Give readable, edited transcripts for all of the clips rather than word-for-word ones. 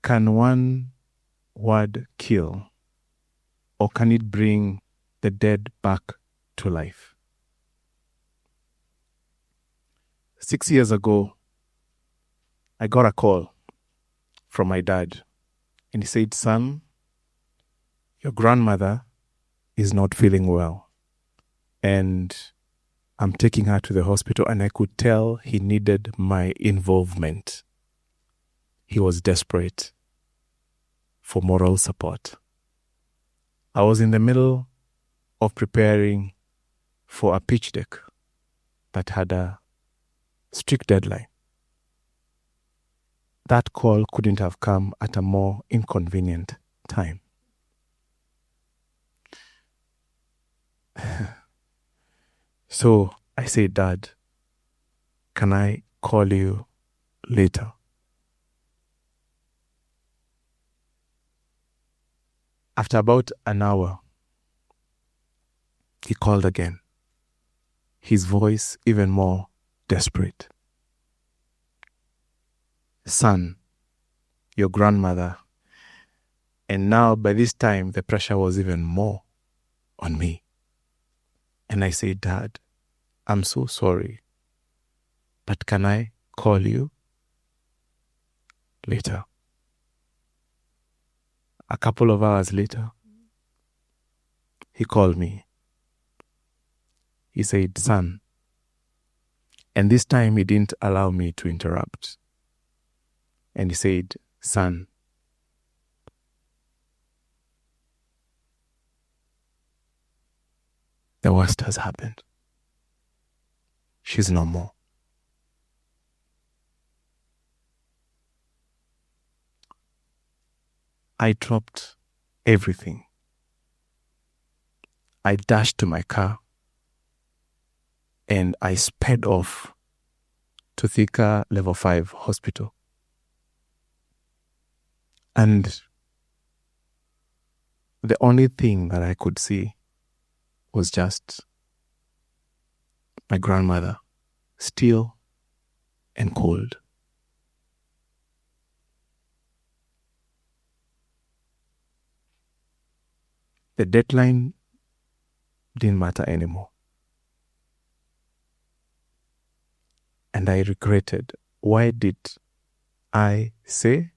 Can one word kill, or can it bring the dead back to life? 6 years ago, I got a call from my dad, and he said, "Son, your grandmother is not feeling well, and I'm taking her to the hospital," and I could tell he needed my involvement. He was desperate for moral support. I was in the middle of preparing for a pitch deck that had a strict deadline. That call couldn't have come at a more inconvenient time. So I said, "Dad, can I call you later?" After about an hour, he called again, his voice even more desperate. "Son, your grandmother." And now by this time, the pressure was even more on me. And I said, "Dad, I'm so sorry, but can I call you later?" A couple of hours later, he called me. He said, "Son," and this time he didn't allow me to interrupt. And he said, "Son, the worst has happened. She's no more." I dropped everything. I dashed to my car and I sped off to Thika Level 5 hospital. And the only thing that I could see was just my grandmother, still and cold. The deadline didn't matter anymore. And I regretted, why did I say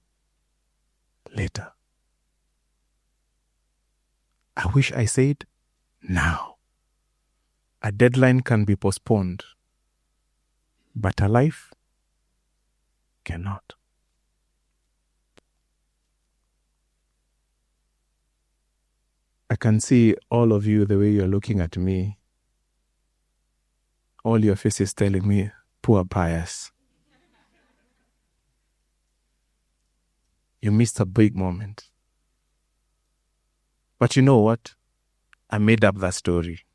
later? I wish I said now. A deadline can be postponed, but a life cannot. I can see all of you the way you're looking at me. All your faces telling me, poor Pius. You missed a big moment. But you know what? I made up that story.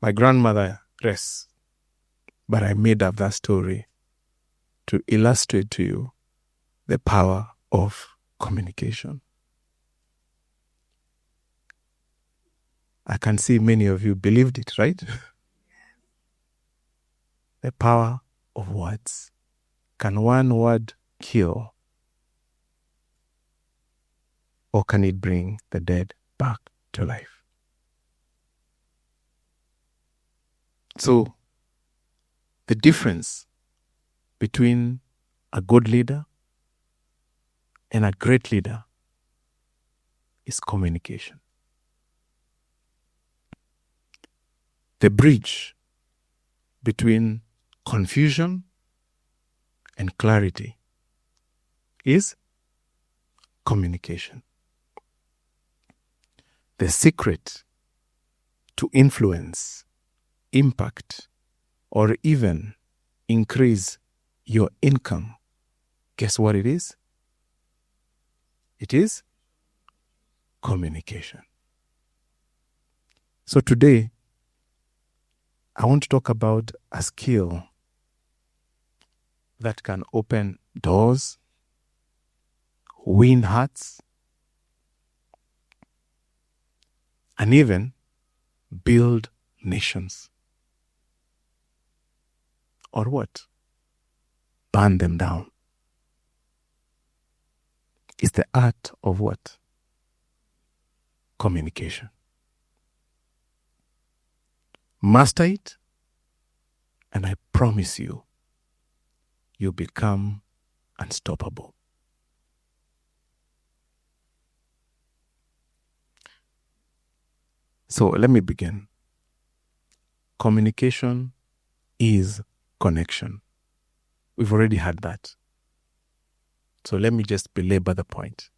My grandmother rests, but I made up that story to illustrate to you the power of communication. I can see many of you believed it, right? The power of words. Can one word kill, or can it bring the dead back to life? So, the difference between a good leader and a great leader is communication. The bridge between confusion and clarity is communication. The secret to influence, impact, or even increase your income, guess what it is? It is communication. So today, I want to talk about a skill that can open doors, win hearts, and even build nations. Or what? burn them down. It's the art of what? Communication. Master it, and I promise you, you become unstoppable. So let me begin. Communication is connection. We've already had that. So let me just belabor the point.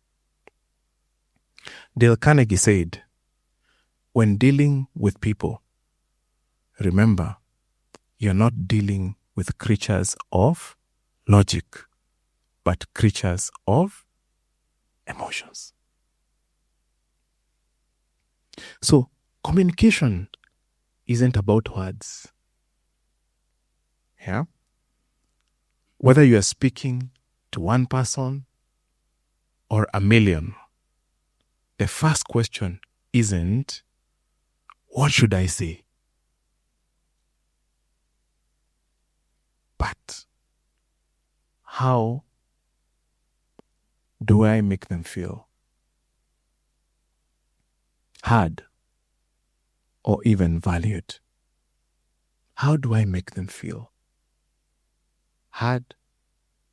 Dale Carnegie said, when dealing with people, remember, you're not dealing with creatures of logic, but creatures of emotions. So communication isn't about words. Yeah? Whether you are speaking to one person or a million, the first question isn't, what should I say? But how do I make them feel heard or even valued? How do I make them feel heard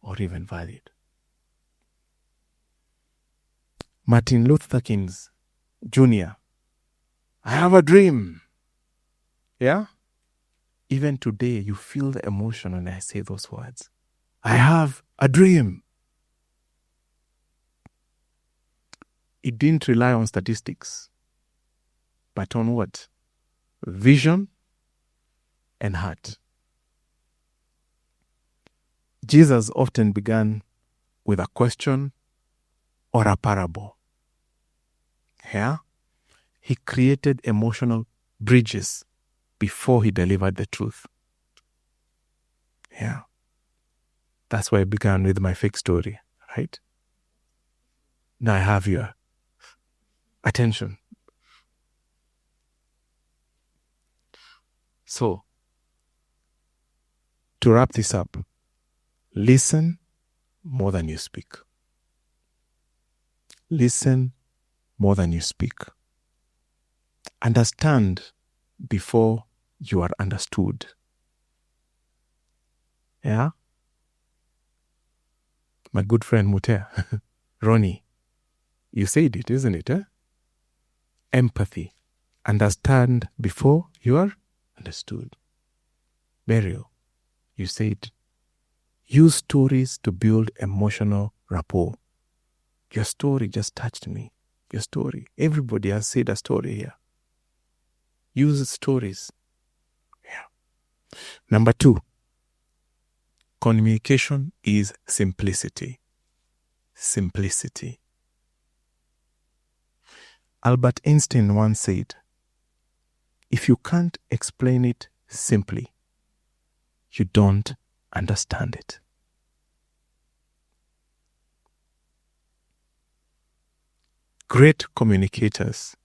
or even valued? Martin Luther King Jr., I have a dream. Yeah? Even today, you feel the emotion when I say those words. I have a dream. It didn't rely on statistics, but on what? Vision and heart. Jesus often began with a question or a parable. Yeah? He created emotional bridges before he delivered the truth. Yeah. That's why I began with my fake story, right? Now I have your attention. So, to wrap this up, listen more than you speak. Listen more than you speak. Understand before you are understood. Yeah? My good friend Mutea, Ronnie, you said it, isn't it? Empathy. Understand before you are understood. Burial, you said, use stories to build emotional rapport. Your story just touched me. Your story. Everybody has said a story here. Use stories. Yeah. Number 2, communication is simplicity. Simplicity. Albert Einstein once said, if you can't explain it simply, you don't understand it. Great communicators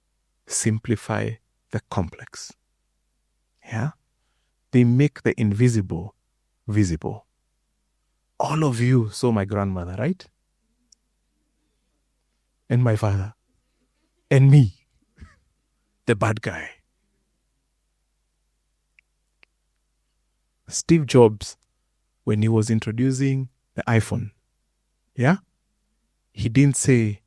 simplify the complex. Yeah? They make the invisible visible. All of you saw my grandmother, right? And my father. And me, the bad guy. Steve Jobs, when he was introducing the iPhone, yeah? He didn't say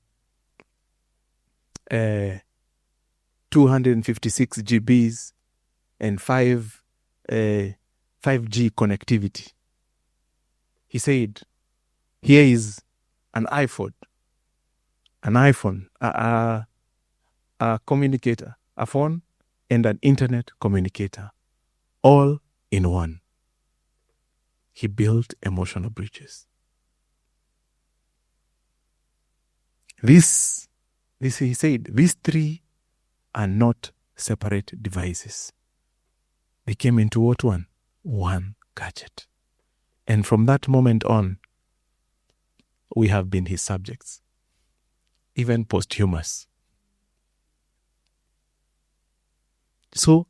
256 GBs and 5G connectivity. He said, here is an iPhone, a communicator, a phone, and an internet communicator, all in one. He built emotional bridges. He said, these 3 are not separate devices. They came into what one? One gadget. And from that moment on, we have been his subjects, even posthumous. So,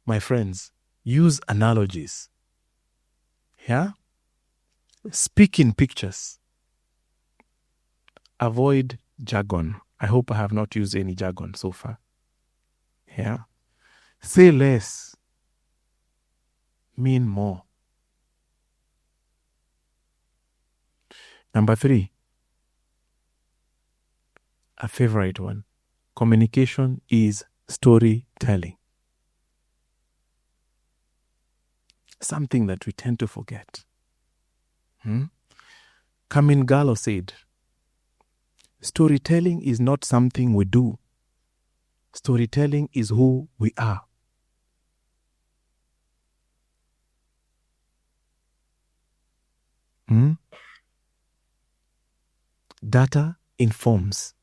my friends, use analogies. Yeah? Speak in pictures. Avoid jargon. I hope I have not used any jargon so far. Yeah? Say less. Mean more. Number 3. A favorite one. Communication is storytelling. Something that we tend to forget. Kamingalo said, storytelling is not something we do. Storytelling is who we are. Data informs.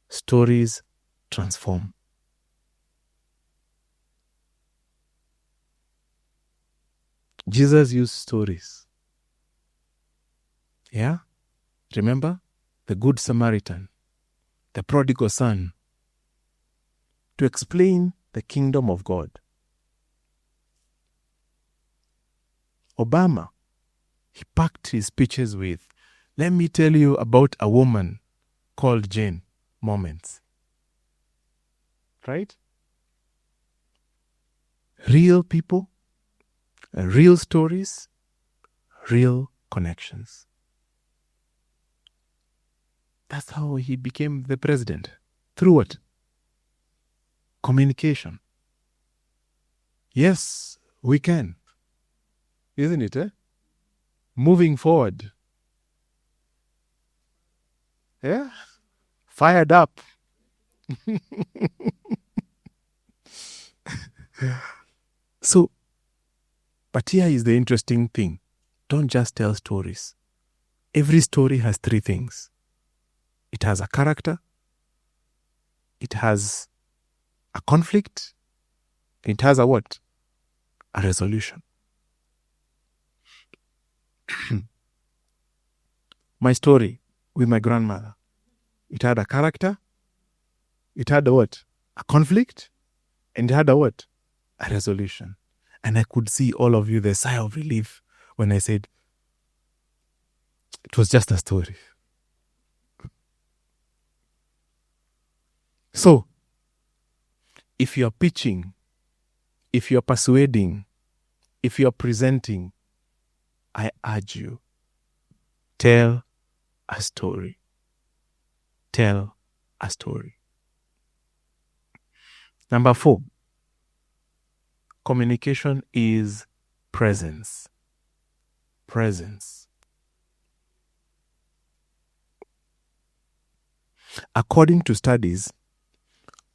Stories transform. Jesus used stories. Yeah? Remember? The Good Samaritan, the prodigal son, to explain the kingdom of God. Obama, he packed his speeches with, let me tell you about a woman called Jane moments. Right? Real people, real stories, real connections. That's how he became the president. Through what? Communication. Yes, we can. Isn't it, eh? Moving forward. Yeah? Fired up. So, but here is the interesting thing. Don't just tell stories. Every story has 3 things. It has a character. It has a conflict. It has a what? A resolution. My story with my grandmother. It had a character. It had a what? A conflict. And it had a what? A resolution. And I could see all of you the sigh of relief when I said, it was just a story. So, if you're pitching, if you're persuading, if you're presenting, I urge you, tell a story. Tell a story. Number 4, communication is presence. Presence. According to studies,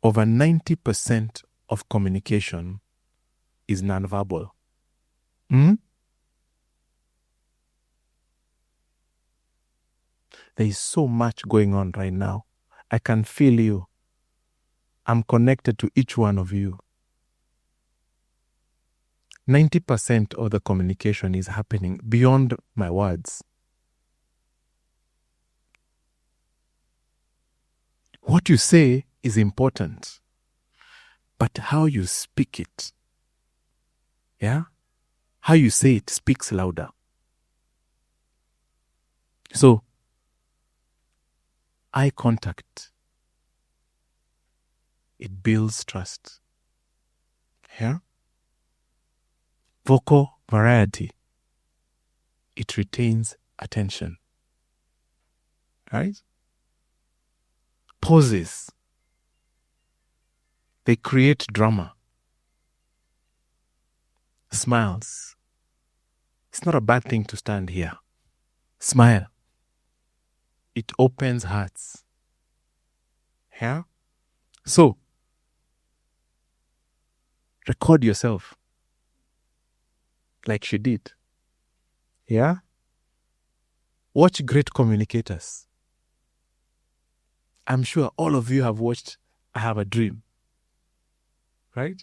over 90% of communication is nonverbal. There is so much going on right now. I can feel you. I'm connected to each one of you. 90% of the communication is happening beyond my words. What you say is important, but how you speak it, yeah? How you say it speaks louder. So, eye contact, it builds trust. Yeah? Vocal variety, it retains attention. Right? Pauses, they create drama. Smiles, it's not a bad thing to stand here. Smile, it opens hearts. Yeah? So, record yourself like she did. Yeah? Watch great communicators. I'm sure all of you have watched I Have a Dream. Right?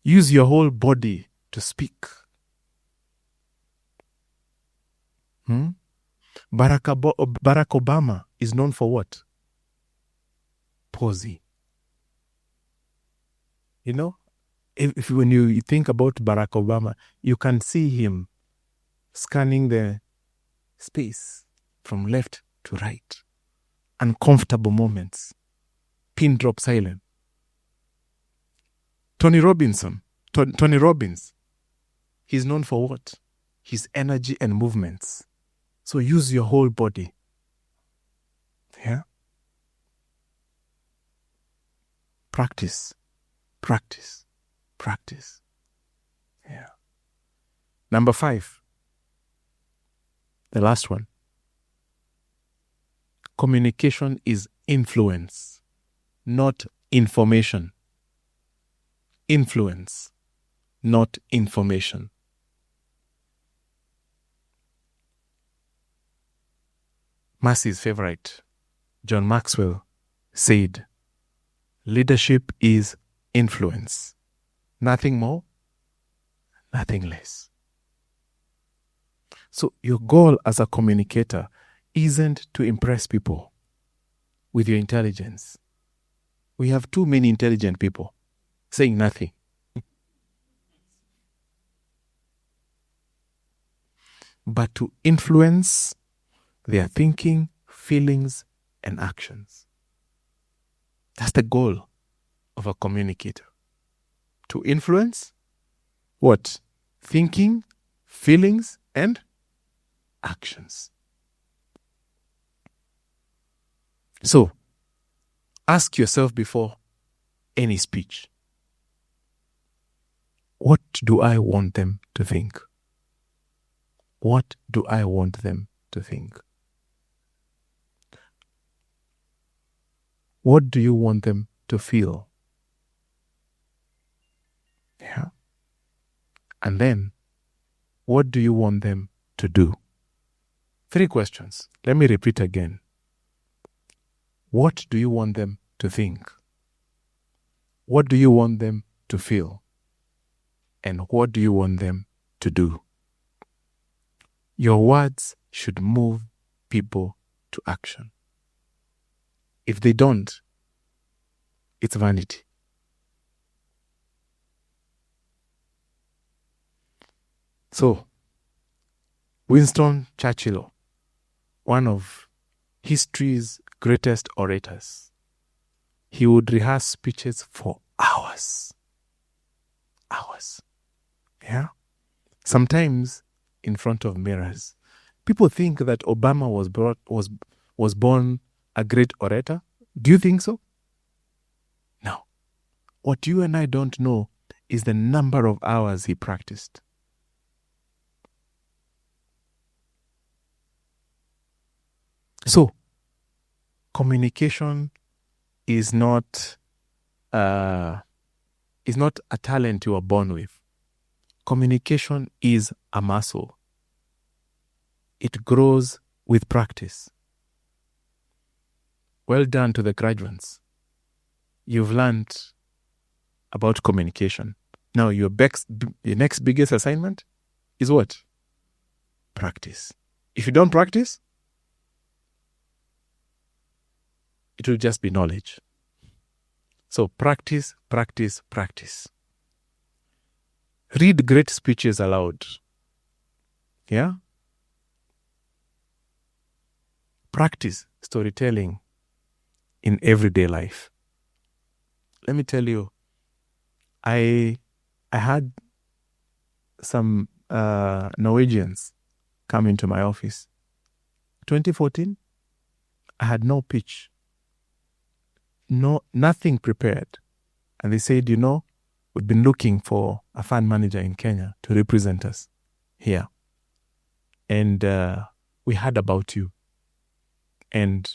Use your whole body to speak. Barack Obama is known for what? Posy. You know, if when you think about Barack Obama, you can see him scanning the space from left to right. Uncomfortable moments. Pin drop silent. Tony Robbins, he's known for what? His energy and movements. So use your whole body. Yeah? Practice. Yeah. Number 5. The last one. Communication is influence, not information. Influence, not information. Massey's favorite, John Maxwell, said, leadership is influence. Nothing more, nothing less. So your goal as a communicator isn't to impress people with your intelligence. We have too many intelligent people saying nothing. But to influence their thinking, feelings, and actions. That's the goal of a communicator. To influence what? Thinking, feelings, and actions. So, ask yourself before any speech, what do I want them to think? What do I want them to think? What do you want them to feel? Yeah. And then, what do you want them to do? 3 questions. Let me repeat again. What do you want them to think? What do you want them to feel? And what do you want them to do? Your words should move people to action. If they don't, it's vanity. So, Winston Churchill, one of history's greatest orators, he would rehearse speeches for hours. Yeah? Sometimes in front of mirrors. People think that Obama was born a great orator. Do you think so? No. What you and I don't know is the number of hours he practiced. So, communication is not a talent you are born with. Communication is a muscle. It grows with practice. Well done to the graduates. You've learned about communication. Now, your next biggest assignment is what? Practice. If you don't practice, it will just be knowledge. So practice. Read great speeches aloud. Yeah? Practice storytelling in everyday life. Let me tell you, I had some Norwegians come into my office. 2014, I had no pitch. Nothing prepared. And they said, we've been looking for a fund manager in Kenya to represent us here. And we heard about you. And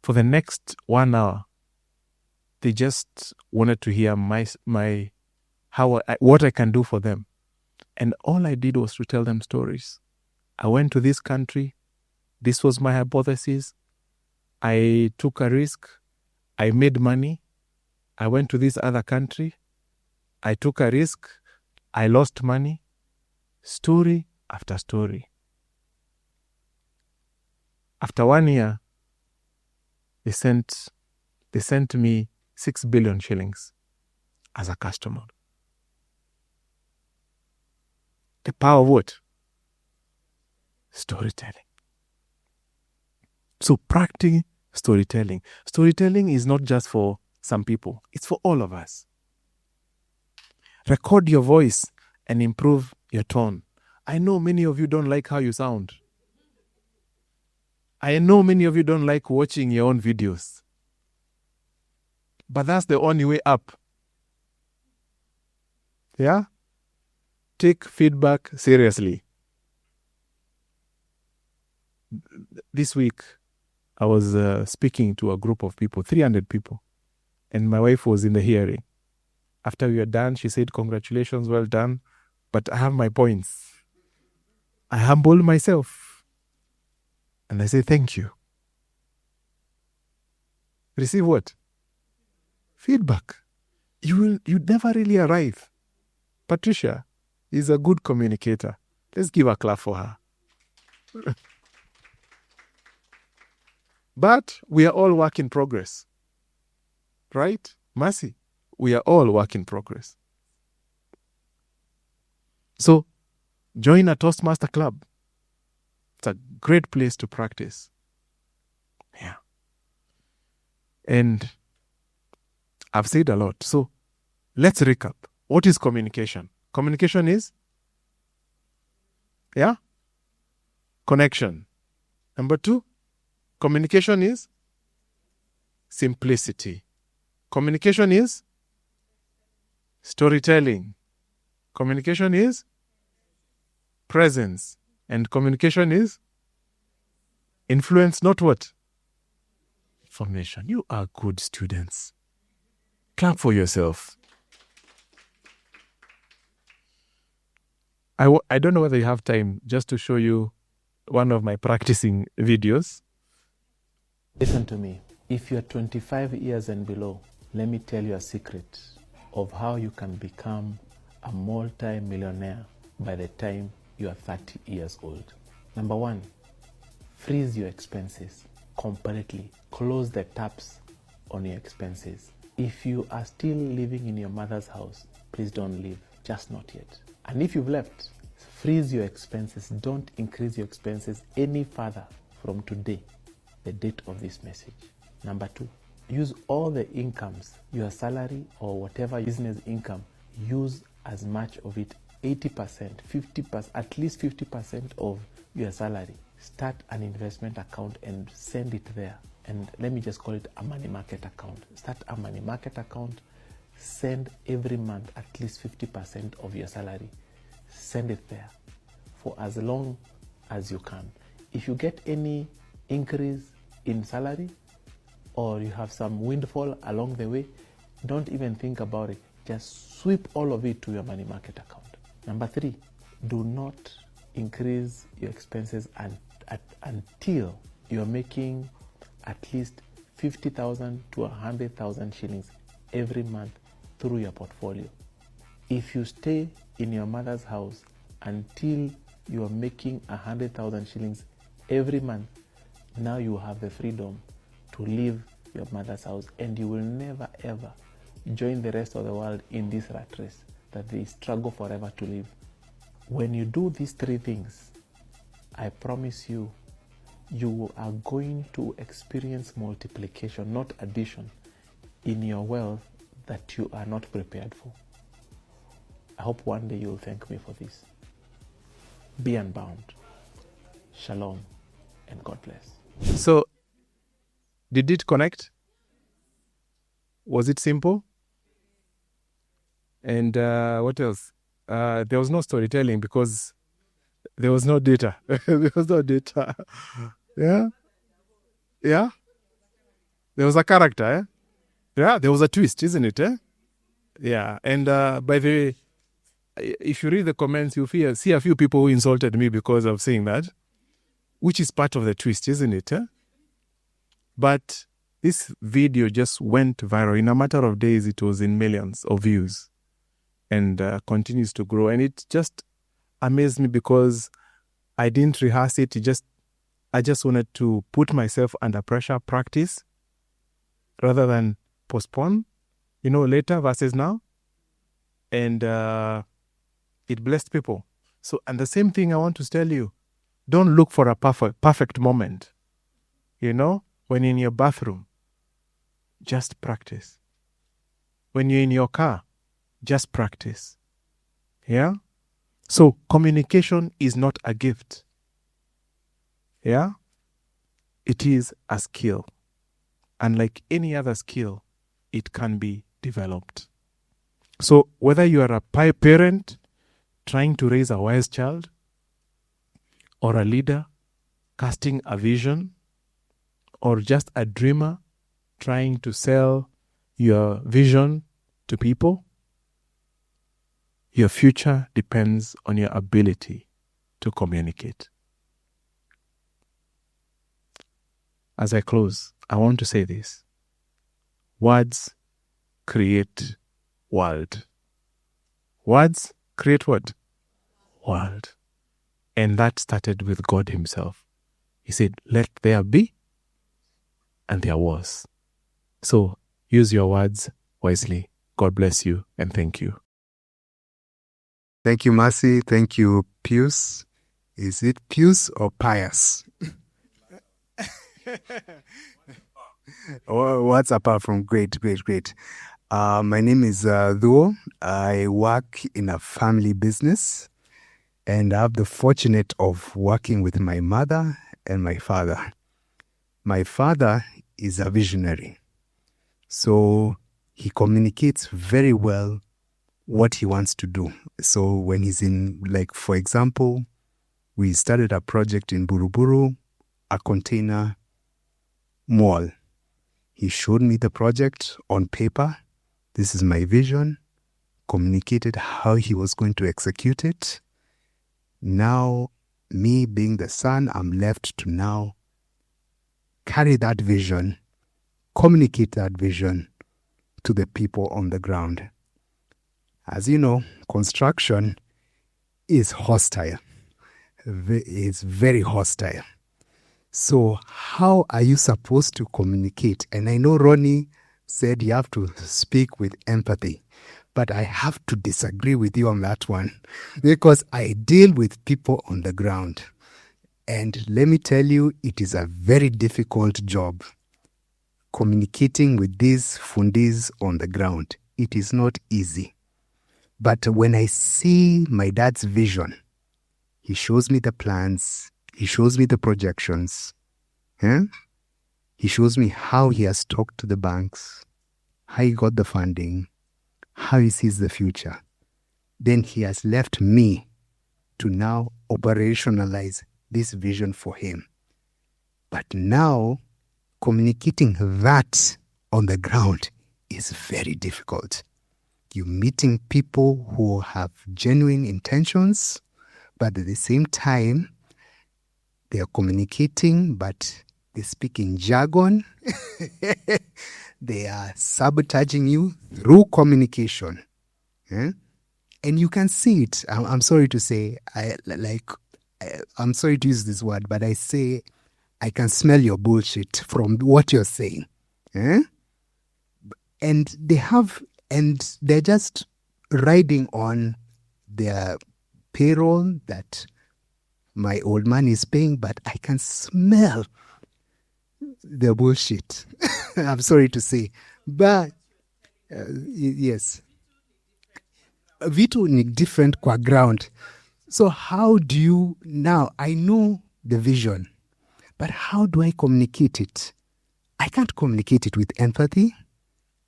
for the next 1 hour, they just wanted to hear what I can do for them. And all I did was to tell them stories. I went to this country. This was my hypothesis. I took a risk. I made money. I went to this other country. I took a risk. I lost money. Story after story. After 1 year, they sent me 6 billion shillings as a customer. The power of what? Storytelling. So practice storytelling. Storytelling is not just for some people. It's for all of us. Record your voice and improve your tone. I know many of you don't like how you sound. I know many of you don't like watching your own videos. But that's the only way up. Yeah? Take feedback seriously. This week, I was speaking to a group of people, 300 people, and my wife was in the hearing. After we were done, she said, "Congratulations, well done, but I have my points." I humbled myself, and I say, "Thank you." Receive what? Feedback. You never really arrive. Patricia is a good communicator. Let's give a clap for her. But we are all work in progress. Right? Mercy. We are all work in progress. So, join a Toastmaster club. It's a great place to practice. Yeah. And I've said a lot. So, let's recap. What is communication? Communication is? Yeah? Connection. Number 2, communication is simplicity. Communication is storytelling. Communication is presence. And communication is influence, not what? Information. You are good students. Clap for yourself. I don't know whether you have time just to show you one of my practicing videos. Listen to me. If you're 25 years and below, let me tell you a secret of how you can become a multi-millionaire by the time you are 30 years old. Number 1, freeze your expenses completely. Close the taps on your expenses. If you are still living in your mother's house, please don't leave, just not yet. And if you've left, freeze your expenses. Don't increase your expenses any further from today, the date of this message. Number 2, use all the incomes, your salary or whatever business income, use as much of it, 80%, 50%, at least 50% of your salary. Start an investment account and send it there. And let me just call it a money market account. Start a money market account. Send every month at least 50% of your salary. Send it there for as long as you can. If you get any increase in salary or you have some windfall along the way, don't even think about it. Just sweep all of it to your money market account. Number 3, do not increase your expenses until you're making at least 50,000 to 100,000 shillings every month through your portfolio. If you stay in your mother's house until you are making 100,000 shillings every month, now you have the freedom to leave your mother's house and you will never ever join the rest of the world in this rat race that they struggle forever to live. When you do these 3 things, I promise you, you are going to experience multiplication, not addition, in your wealth that you are not prepared for. I hope one day you'll thank me for this. Be unbound. Shalom and God bless. So, did it connect? Was it simple? And what else? There was no storytelling because there was no data. There was no data. Yeah? Yeah? There was a character, eh? Yeah, there was a twist, isn't it, eh? Yeah, and by the way, if you read the comments, you'll see a few people who insulted me because of saying that, which is part of the twist, isn't it, eh? But this video just went viral. In a matter of days, it was in millions of views and continues to grow. And it just amazed me because I didn't rehearse it. I just wanted to put myself under pressure, practice, rather than postpone, later versus now. And it blessed people. So, and the same thing I want to tell you, Don't look for a perfect moment. You know, when you're in your bathroom, just practice. When you're in your car, just practice. Yeah? So communication is not a gift. Yeah? It is a skill. And like any other skill, it can be developed. So whether you are a parent trying to raise a wise child, or a leader casting a vision, or just a dreamer trying to sell your vision to people, your future depends on your ability to communicate. As I close, I want to say this. Words create world. Words create what? World. And that started with God himself. He said, let there be, and there was. So use your words wisely. God bless you, and thank you. Thank you, Mercy. Thank you, Pius. Is it Pius or Pius? What's apart from great. My name is Duo. I work in a family business, and I have the fortunate of working with my mother and my father. My father is a visionary, so he communicates very well what he wants to do. So when he's in, like, for example, we started a project in Buruburu, a container mall. He showed me the project on paper. This is my vision, communicated how he was going to execute it. Now, me being the son, I'm left to now carry that vision, communicate that vision to the people on the ground. As you know, construction is hostile. It's very hostile. So how are you supposed to communicate? And I know Ronnie said you have to speak with empathy, but I have to disagree with you on that one, because I deal with people on the ground. And let me tell you, it is a very difficult job communicating with these fundis on the ground. It is not easy. But when I see my dad's vision, he shows me the plans, he shows me the projections, he shows me how he has talked to the banks, how he got the funding, how he sees the future. Then he has left me to now operationalize this vision for him. But now, communicating that on the ground is very difficult. You're meeting people who have genuine intentions, but at the same time, they are communicating, but they speak in jargon. They are sabotaging you through communication. And you can see it. I'm sorry to say, I'm sorry to use this word, but I say, I can smell your bullshit from what you're saying. And they're just riding on their payroll that my old man is paying, but I can smell the bullshit. I'm sorry to say. But, yes. Vitu ni different kwa ground. So how do you, now I know the vision, but how do I communicate it? I can't communicate it with empathy.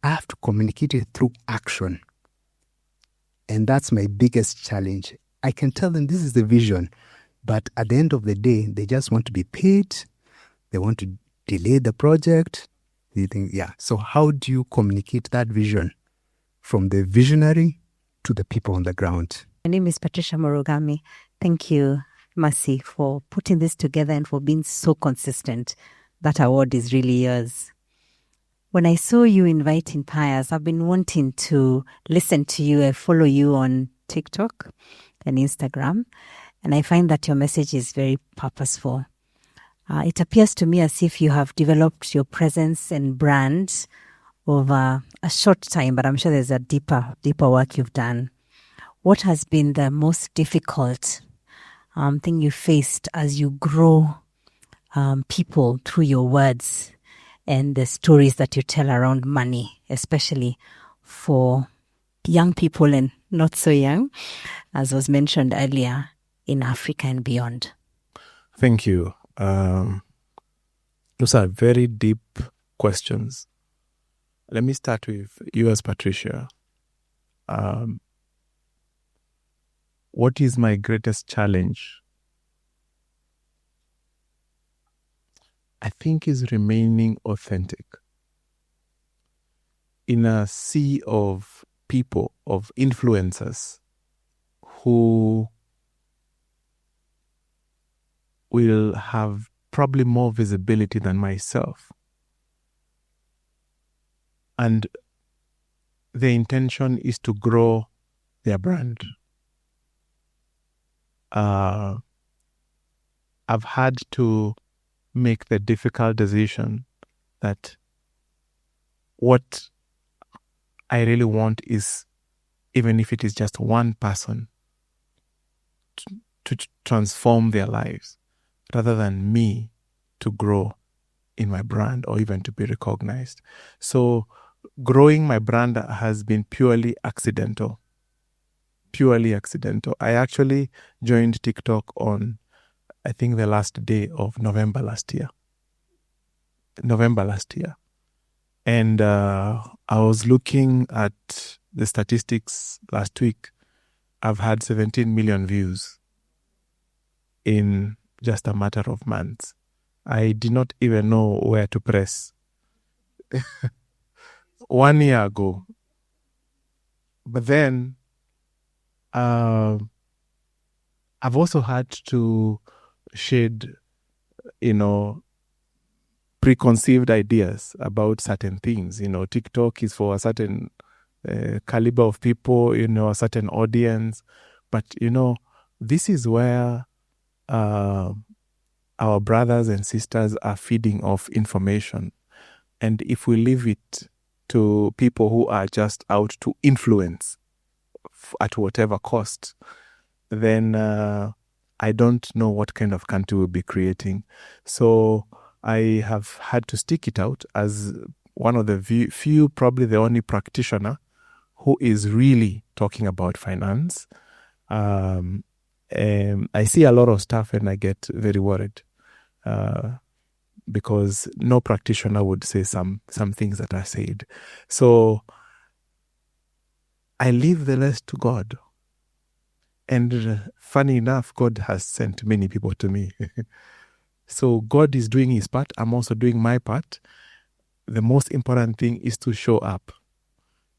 I have to communicate it through action. And that's my biggest challenge. I can tell them this is the vision, but at the end of the day, they just want to be paid. They want to delay the project. They think, So how do you communicate that vision from the visionary to the people on the ground? My name is Patricia Morogami. Thank you, Mercy, for putting this together and for being so consistent. That award is really yours. When I saw you inviting Pius, I've been wanting to listen to you. I follow you on TikTok and Instagram, and I find that your message is very purposeful. It appears to me as if you have developed your presence and brand over a short time, but I'm sure there's a deeper work you've done. What has been the most difficult thing you faced as you grow people through your words and the stories that you tell around money, especially for young people and not so young, as was mentioned earlier, in Africa and beyond? Thank you. Those are very deep questions. Let me start with you as Patricia. What is my greatest challenge? I think is remaining authentic. In a sea of people, of influencers who will have probably more visibility than myself. And the intention is to grow their brand. I've had to make the difficult decision that what I really want is, even if it is just one person, to transform their lives, rather than me to grow in my brand or even to be recognized. So growing my brand has been purely accidental. Purely accidental. I actually joined TikTok on, I think, the last day of November last year. And I was looking at the statistics last week. I've had 17 million views in just a matter of months. I did not even know where to press 1 year ago. But then I've also had to shed, preconceived ideas about certain things. TikTok is for a certain caliber of people, a certain audience. But, this is where our brothers and sisters are feeding off information. And if we leave it to people who are just out to influence at whatever cost, then I don't know what kind of country we'll be creating. So I have had to stick it out as one of the few, probably the only practitioner who is really talking about finance. I see a lot of stuff and I get very worried because no practitioner would say some things that are said. So I leave the rest to God. And funny enough, God has sent many people to me. So God is doing his part. I'm also doing my part. The most important thing is to show up.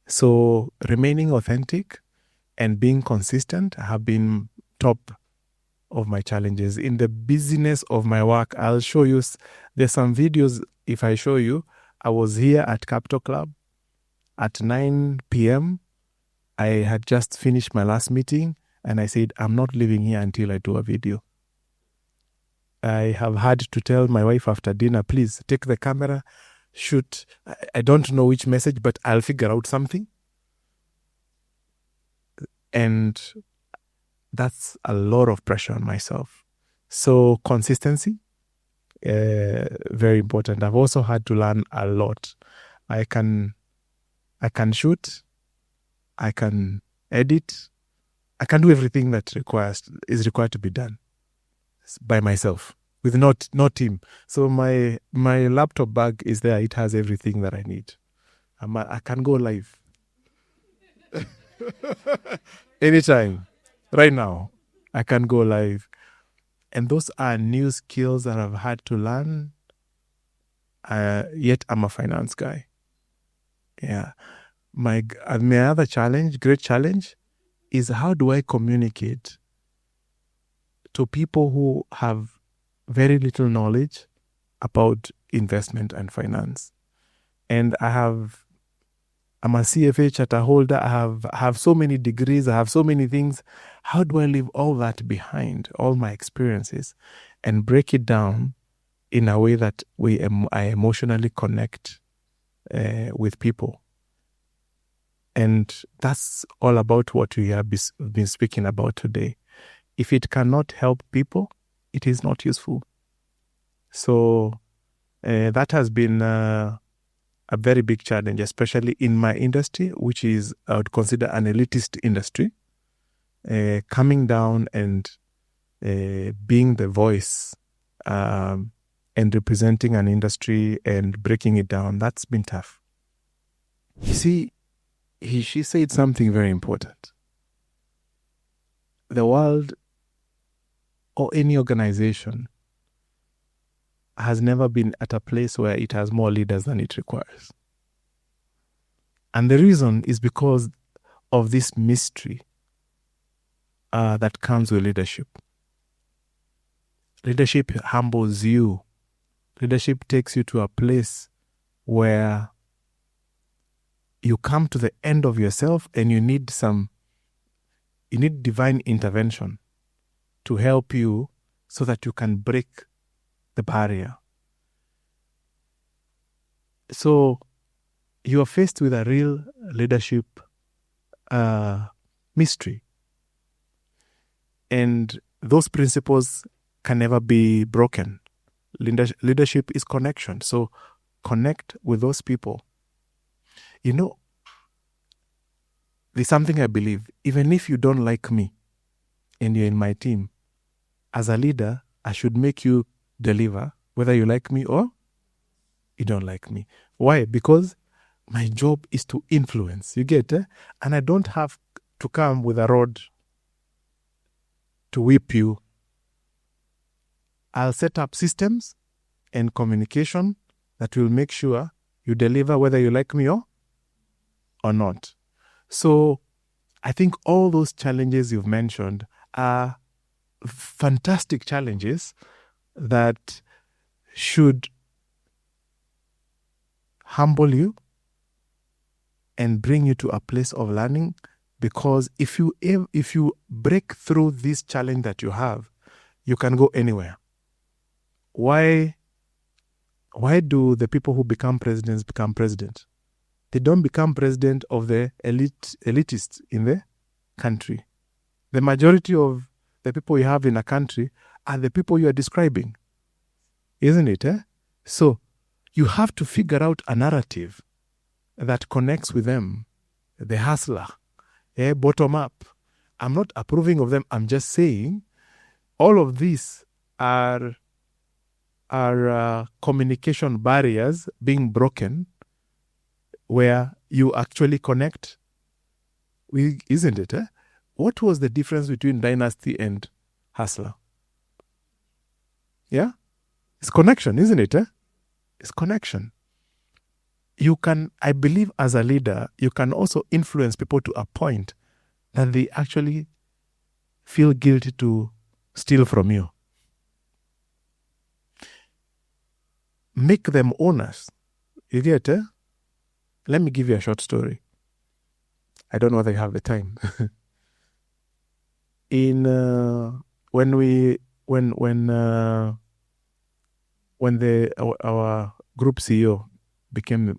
So remaining authentic and being consistent have been top of my challenges. In the busyness of my work, I'll show you, there's some videos, if I show you, I was here at Capital Club at 9 p.m. I had just finished my last meeting and I said, I'm not leaving here until I do a video. I have had to tell my wife after dinner, please take the camera, shoot. I don't know which message, but I'll figure out something. And that's a lot of pressure on myself. So consistency, very important. I've also had to learn a lot. I can shoot, I can edit, I can do everything that is required to be done by myself with no team. So my laptop bag is there. It has everything that I need. I can go live anytime. Right now, I can go live. And those are new skills that I've had to learn. Yet I'm a finance guy. Yeah. My other challenge, great challenge, is how do I communicate to people who have very little knowledge about investment and finance. And I'm a CFA charter holder. I have so many degrees. I have so many things. How do I leave all that behind, all my experiences, and break it down in a way that I emotionally connect with people? And that's all about what we have been speaking about today. if it cannot help people, it is not useful. So that has been a very big challenge, especially in my industry, which is, I would consider, an elitist industry. Coming down and being the voice and representing an industry and breaking it down, that's been tough. You see, she said something very important. The world or any organization has never been at a place where it has more leaders than it requires. And the reason is because of this mystery that comes with leadership. Leadership humbles you. Leadership takes you to a place where you come to the end of yourself and you need divine intervention to help you so that you can break the barrier. So you are faced with a real leadership mystery. And those principles can never be broken. Leadership is connection. So connect with those people. You know, there's something I believe. Even if you don't like me and you're in my team, as a leader, I should make you deliver, whether you like me or you don't like me. Why? Because my job is to influence. You get it? And I don't have to come with a rod to whip you. I'll set up systems and communication that will make sure you deliver whether you like me or not. So I think all those challenges you've mentioned are fantastic challenges that should humble you and bring you to a place of learning, because if you break through this challenge that you have, you can go anywhere. Why do the people who become presidents become president? They don't become president of the elitists in the country. The majority of the people you have in a country are the people you are describing. Isn't it? So you have to figure out a narrative that connects with them. The hustler, bottom up. I'm not approving of them. I'm just saying all of these are communication barriers being broken where you actually connect with, isn't it? What was the difference between dynasty and hustler? Yeah? It's connection, isn't it? It's connection. You can, I believe as a leader, you can also influence people to a point that they actually feel guilty to steal from you. Make them owners. You get it? Let me give you a short story. I don't know whether you have the time. When our group CEO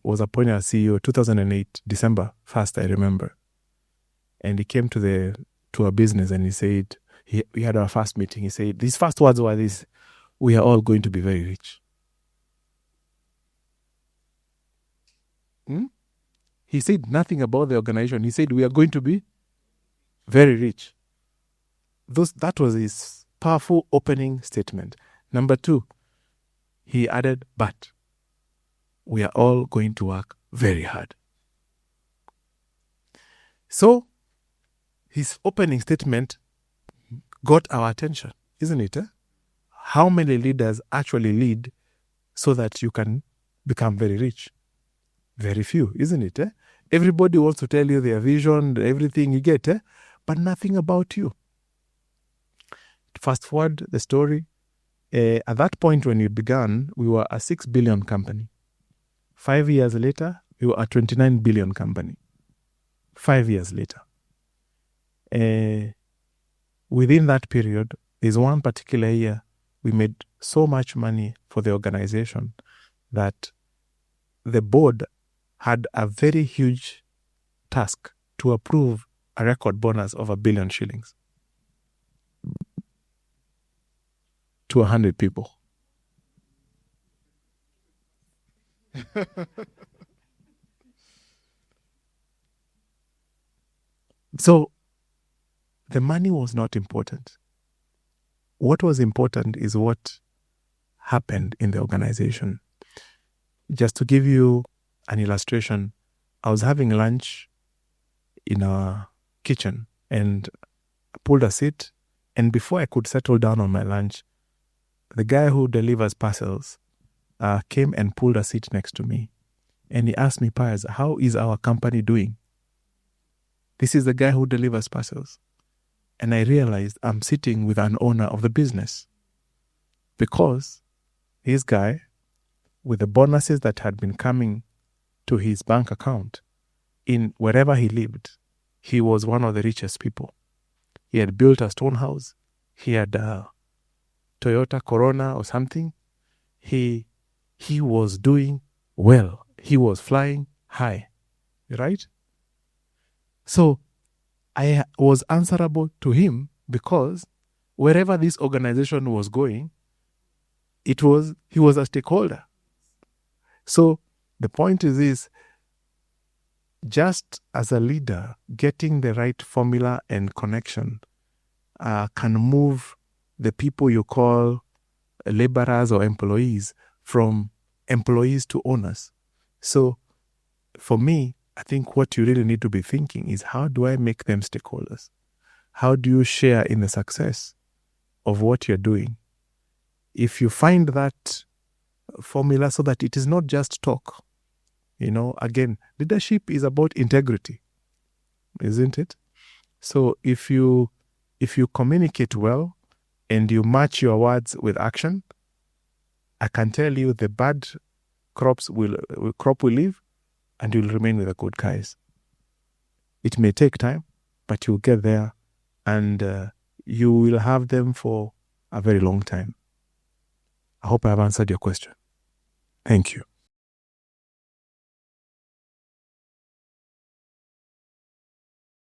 was appointed as CEO 2008, December 1st, I remember. And he came to our business and he said, we had our first meeting. He said, these first words were this: we are all going to be very rich. He said nothing about the organization. He said, we are going to be very rich. That was his powerful opening statement. Number 2, he added, but we are all going to work very hard. So his opening statement got our attention, isn't it? How many leaders actually lead so that you can become very rich? Very few, isn't it? Everybody wants to tell you their vision, everything you get, but nothing about you. Fast forward the story. At that point when we began, we were a 6 billion company. 5 years later, we were a 29 billion company. 5 years later. Within that period, there's one particular year, we made so much money for the organization that the board had a very huge task to approve a record bonus of 1 billion shillings. to 100 people. So the money was not important. What was important is what happened in the organization. Just to give you an illustration, I was having lunch in our kitchen and I pulled a seat, and before I could settle down on my lunch, the guy who delivers parcels came and pulled a seat next to me. And he asked me, Pius, how is our company doing? This is the guy who delivers parcels. And I realized I'm sitting with an owner of the business, because this guy, with the bonuses that had been coming to his bank account in wherever he lived, he was one of the richest people. He had built a stone house. He had a Toyota Corona or something. He was doing well. He was flying high, right? So I was answerable to him, because wherever this organization was going, he was a stakeholder. So the point is this: just as a leader, getting the right formula and connection can move the people you call laborers or employees from employees to owners. So for me, I think what you really need to be thinking is, how do I make them stakeholders? How do you share in the success of what you're doing? If you find that formula, so that it is not just talk, again, leadership is about integrity, isn't it? So if you communicate well and you match your words with action, I can tell you the bad crop will live, and you'll remain with the good guys. It may take time, but you'll get there, and you will have them for a very long time. I hope I have answered your question. Thank you.